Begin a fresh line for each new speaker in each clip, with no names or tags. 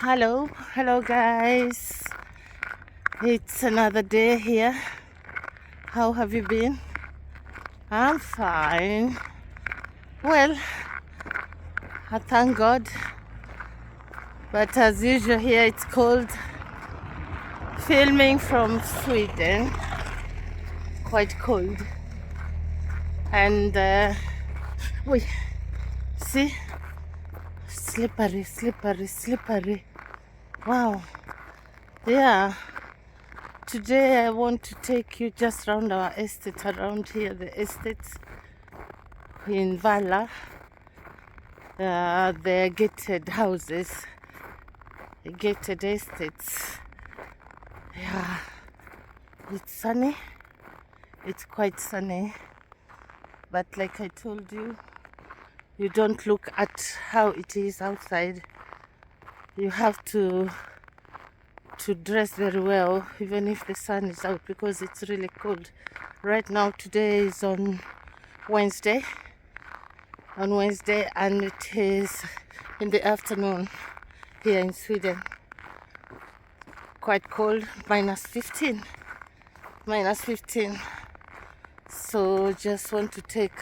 Hello guys. It's another day here. How have you been? I'm fine. Well, I thank God. But as usual here it's cold. Filming from Sweden. Quite cold. And wait, see? Slippery. Wow. Yeah. Today I want to take you just around our estate, around here, the estates in Vala. They're gated houses, gated estates. Yeah, it's sunny. It's quite sunny. But like I told you, you don't look at how it is outside. You have to dress very well, even if the sun is out, because it's really cold. Right now, today is on Wednesday, and it is in the afternoon here in Sweden. Quite cold, -15. So just want to take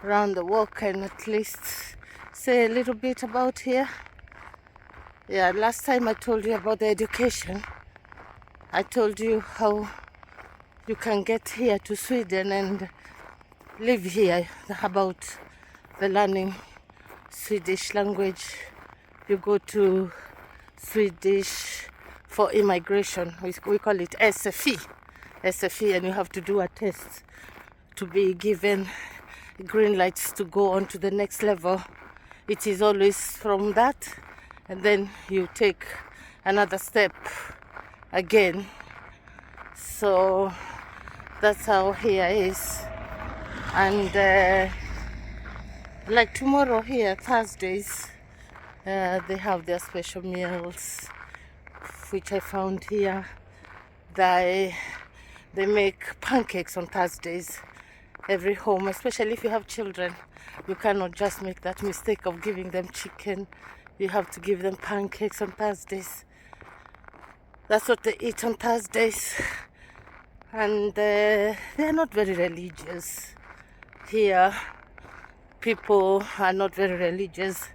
around the walk and at least say a little bit about here. Yeah, last time I told you about the education. I told you how you can get here to Sweden and live here, about the learning Swedish language. You go to Swedish for immigration. We call it SFE, and you have to do a test to be given green lights to go on to the next level. It is always from that, and then you take another step again. So that's how here is. And like tomorrow here, Thursdays, they have their special meals, which I found here. They make pancakes on Thursdays. Every home, especially if you have children, you cannot just make that mistake of giving them chicken. You have to give them pancakes on Thursdays. That's what they eat on Thursdays. And they're not very religious here. People are not very religious.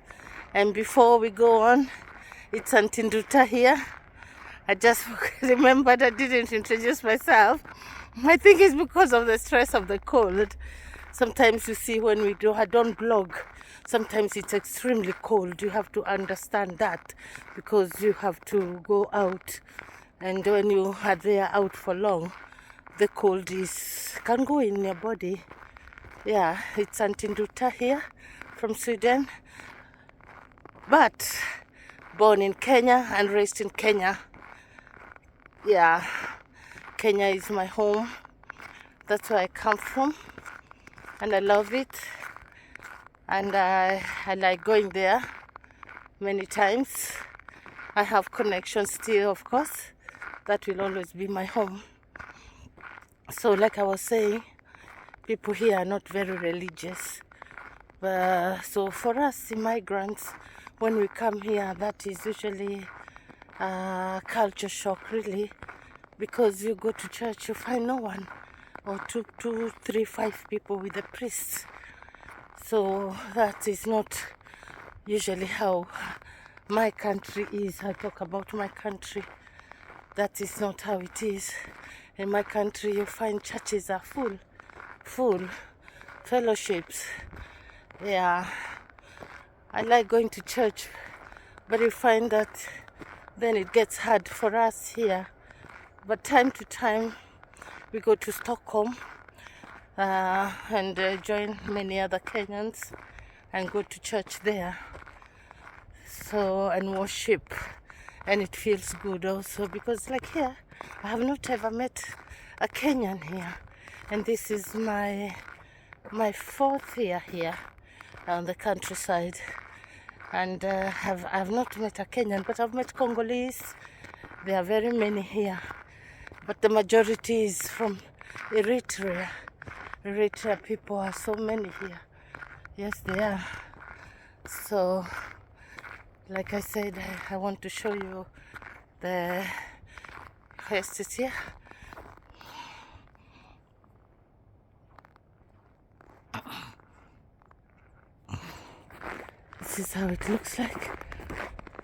And before we go on, it's Antinduta here. I just remembered I didn't introduce myself. I think it's because of the stress of the cold. Sometimes you see when I don't blog, sometimes it's extremely cold. You have to understand that, because you have to go out, and when you are there out for long, the cold can go in your body. Yeah, it's Antinduta here from Sweden, but born in Kenya and raised in Kenya. Yeah, Kenya is my home. That's where I come from, and I love it. And I like going there many times. I have connections still, of course. That will always be my home. So like I was saying, people here are not very religious. So for us immigrants, when we come here, that is usually a culture shock, really, because you go to church, you find no one, or two, three, 5 people with a priest. So that is not usually how my country is. I talk about my country. That is not how it is. In my country, you find churches are full fellowships. Yeah, I like going to church, but you find that then it gets hard for us here. But time to time, we go to Stockholm and join many other Kenyans and go to church there. So, and worship, and it feels good also, because like here, I have not ever met a Kenyan here, and this is my 4th year here on the countryside, and I've not met a Kenyan, but I've met Congolese. There are very many here, but the majority is from Eritrea. Eritrea people are so many here. Yes, they are. So Like I said, I want to show you the houses here. This is how it looks like.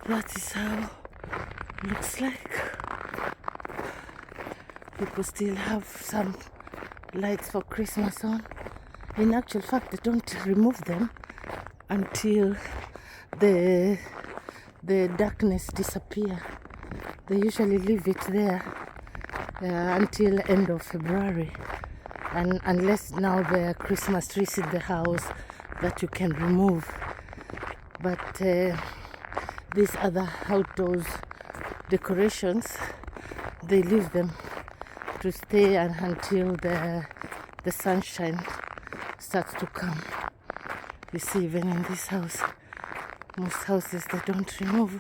That is how it looks like. People still have some lights for Christmas on. In actual fact, they don't remove them until the darkness disappear. They usually leave it there until end of February, and unless now the Christmas trees in the house that you can remove. But these other outdoors decorations, they leave them to stay until the sunshine starts to come. You see, even in this house, most houses they don't remove.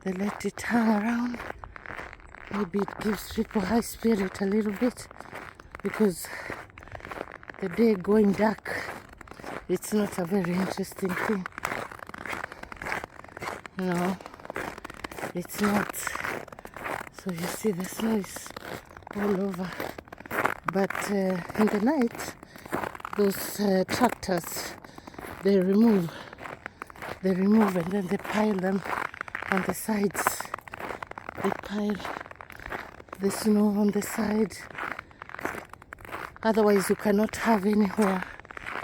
They let it hang around. Maybe it gives people high spirit a little bit, because the day going dark, it's not a very interesting thing. No, it's not. So you see the snow is all over. But in the night, those tractors, they remove and then they pile them on the sides. They pile the snow on the side. Otherwise you cannot have anywhere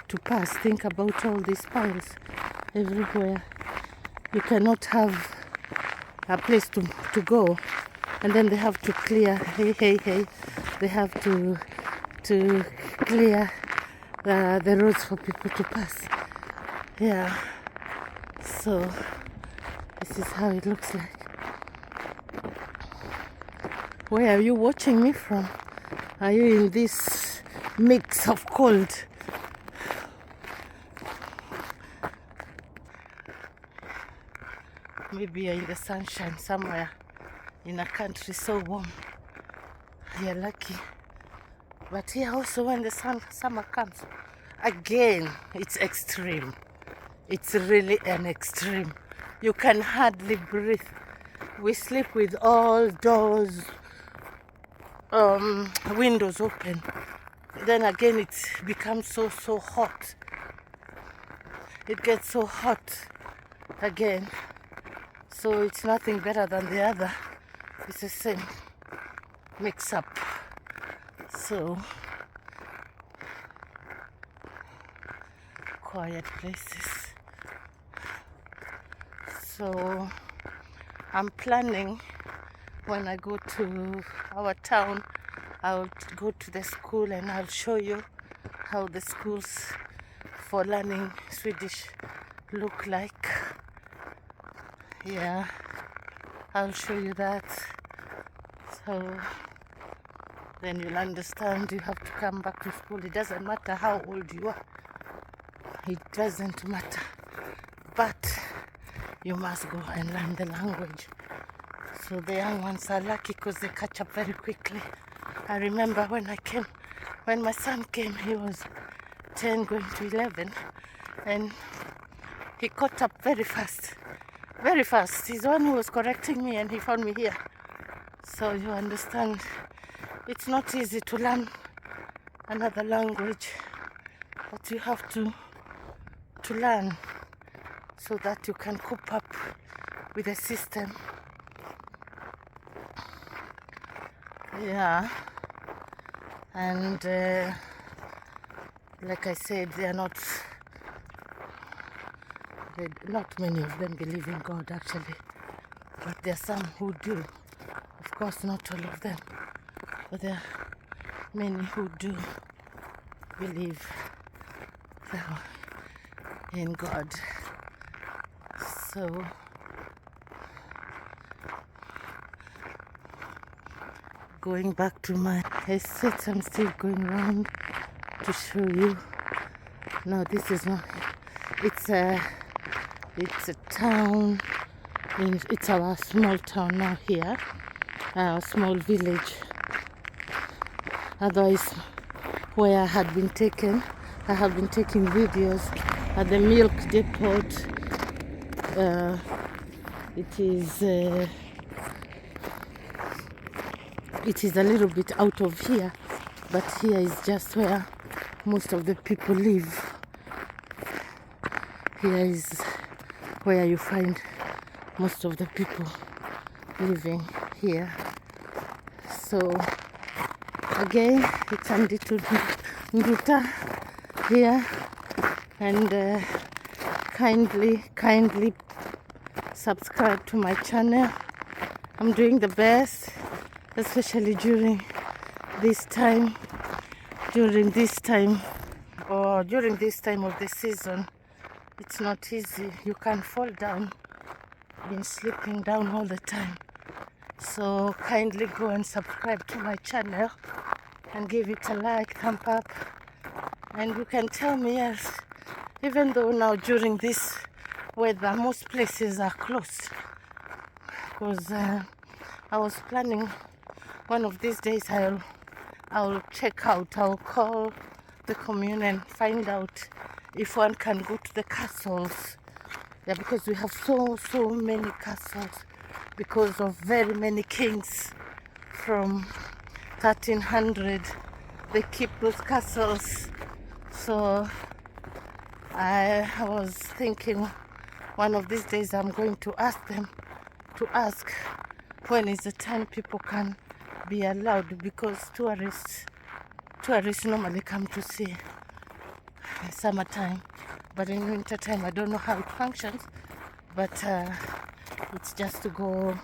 to pass. Think about all these piles everywhere. You cannot have a place to go, and then they have to clear. Hey, they have to clear the roads for people to pass. Yeah, so this is how it looks like. Where are you watching me from? Are you in this mix of cold? Maybe you're in the sunshine somewhere in a country so warm. You're lucky. But here also, when the summer comes, again, it's extreme. It's really an extreme. You can hardly breathe. We sleep with all doors, windows open. Then again, it becomes so hot. It gets so hot again. So it's nothing better than the other. It's the same mix up. So quiet places. So I'm planning, when I go to our town, I'll go to the school and I'll show you how the schools for learning Swedish look like. Yeah, I'll show you that. So then you'll understand you have to come back to school. It doesn't matter how old you are. It doesn't matter. But you must go and learn the language. So the young ones are lucky because they catch up very quickly. I remember when my son came, he was 10 going to 11, and he caught up very fast. Very fast. He's the one who was correcting me, and he found me here. So you understand, it's not easy to learn another language, but you have to learn so that you can cope up with the system. Yeah, and like I said, not many of them believe in God actually, but there are some who do. Of course, not all of them, but there are many who do believe in God. So going back to my estate, I'm still going around to show you. No, this is not. It's a town. It's our small town now here, our small village. Otherwise, where I have been taking videos at the milk depot. It is a little bit out of here, but here is just where most of the people live. Here is where you find most of the people living here. So again, it's Andy to Nduta here, and kindly subscribe to my channel. I'm doing the best, especially during this time of the season. It's not easy. You can fall down. Been sleeping down all the time. So kindly go and subscribe to my channel and give it a like, thumb up. And you can tell me, yes, even though now during this weather most places are closed, because I was planning one of these days I'll check out, I'll call the commune and find out if one can go to the castles. Yeah, because we have so many castles because of very many kings from 1300. They keep those castles. So I was thinking one of these days I'm going to ask them to ask when is the time people can be allowed, because tourists normally come to see summertime, but in winter time I don't know how it functions, but it's just to go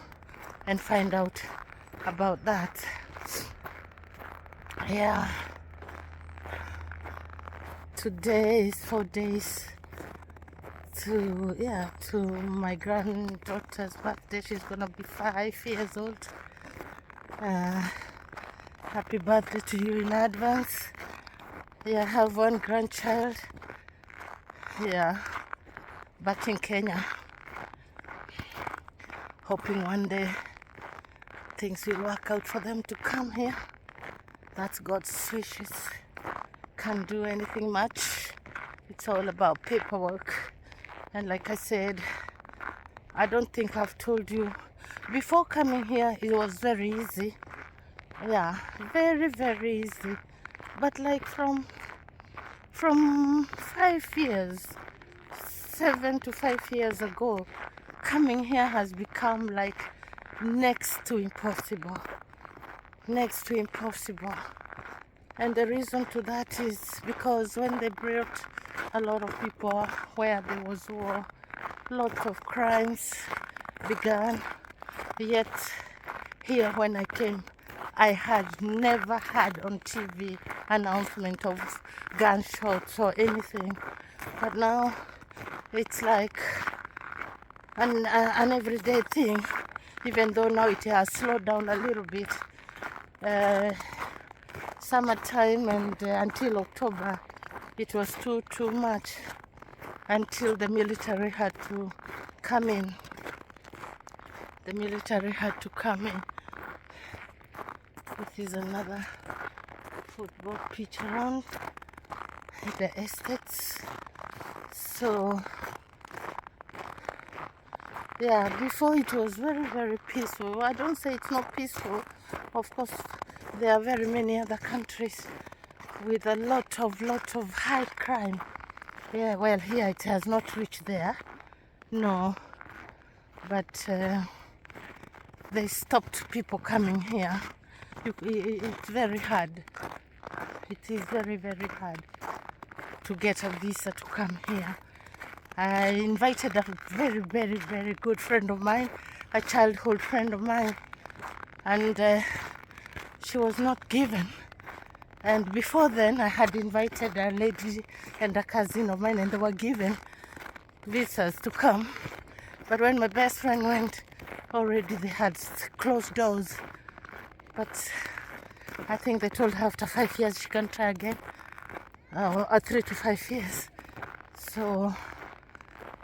and find out about that. Yeah, today is 4 days to my granddaughter's birthday. She's gonna be 5 years old. Happy birthday to you in advance. Yeah, I have one grandchild, back in Kenya, hoping one day things will work out for them to come here. That's God's wishes. Can't do anything much. It's all about paperwork. And like I said, I don't think I've told you, before coming here it was very easy. Yeah, very easy. But like from 7 to 5 years ago, coming here has become like next to impossible. And the reason to that is because when they brought a lot of people where there was war, lots of crimes began. Yet here when I came, I had never had on TV announcement of gunshots or anything. But now it's like an everyday thing, even though now it has slowed down a little bit. Summertime and until October, it was too much, until the military had to come in. This is another football pitch around the estates. So yeah, before it was very peaceful. I don't say it's not peaceful. Of course, there are very many other countries with a lot of high crime. Yeah, well, here it has not reached there. No, but they stopped people coming here. It's very hard. It is very hard to get a visa to come here. I invited a very good friend of mine, a childhood friend of mine, and she was not given. And before then, I had invited a lady and a cousin of mine, and they were given visas to come. But when my best friend went, already they had closed doors. But I think they told her after 5 years she can try again, or 3 to 5 years. So,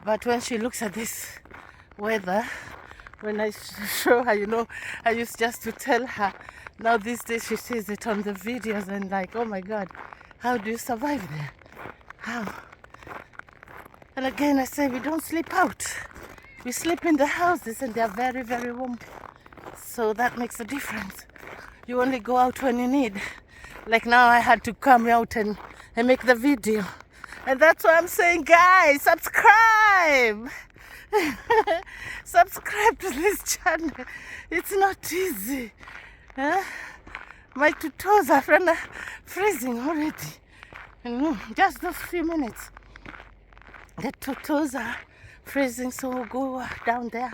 but when she looks at this weather, when I show her, I used just to tell her. Now these days she sees it on the videos and like, oh my God, how do you survive there? How? And again, I say we don't sleep out. We sleep in the houses and they are very, very warm. So that makes a difference. You only go out when you need. Like now I had to come out and make the video. And that's why I'm saying, guys, subscribe. Subscribe to this channel. It's not easy. Huh? My two toes are freezing already. Just those few minutes. The two toes are freezing, so we'll go down there,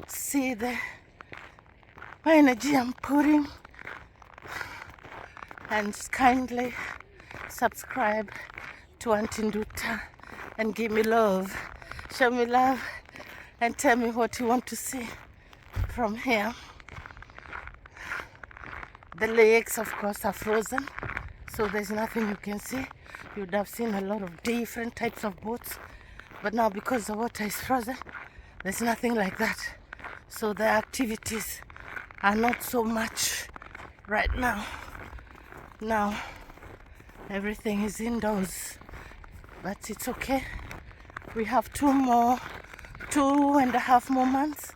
see the energy I'm putting, and just kindly subscribe to Auntie Nduta and give me love. Show me love and tell me what you want to see from here. The lakes, of course, are frozen, so there's nothing you can see. You would have seen a lot of different types of boats, but now because the water is frozen, there's nothing like that. So the activities are not so much right now. Now everything is indoors, but it's okay. We have 2.5 more months,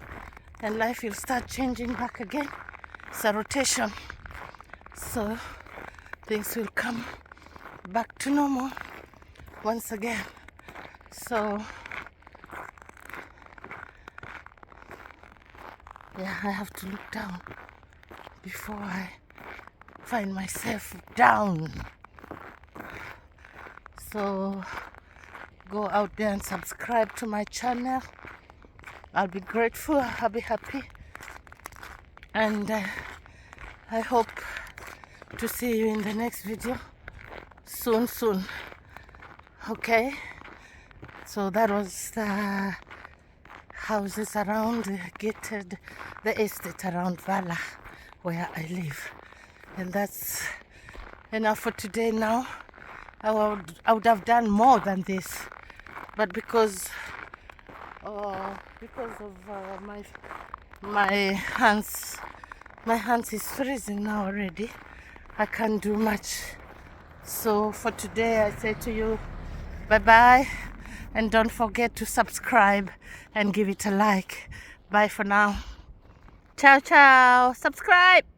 and life will start changing back again. It's a rotation, so things will come back to normal once again. So yeah, I have to look down before I find myself down. So go out there and subscribe to my channel. I'll be grateful, I'll be happy, and I hope to see you in the next video soon. Okay, so that was the houses around the estate around Vala where I live, and that's enough for today. Now I would have done more than this, but because of my hands is freezing now already, I can't do much. So for today I say to you, bye bye, and don't forget to subscribe and give it a like. Bye for now. Ciao, ciao. Subscribe.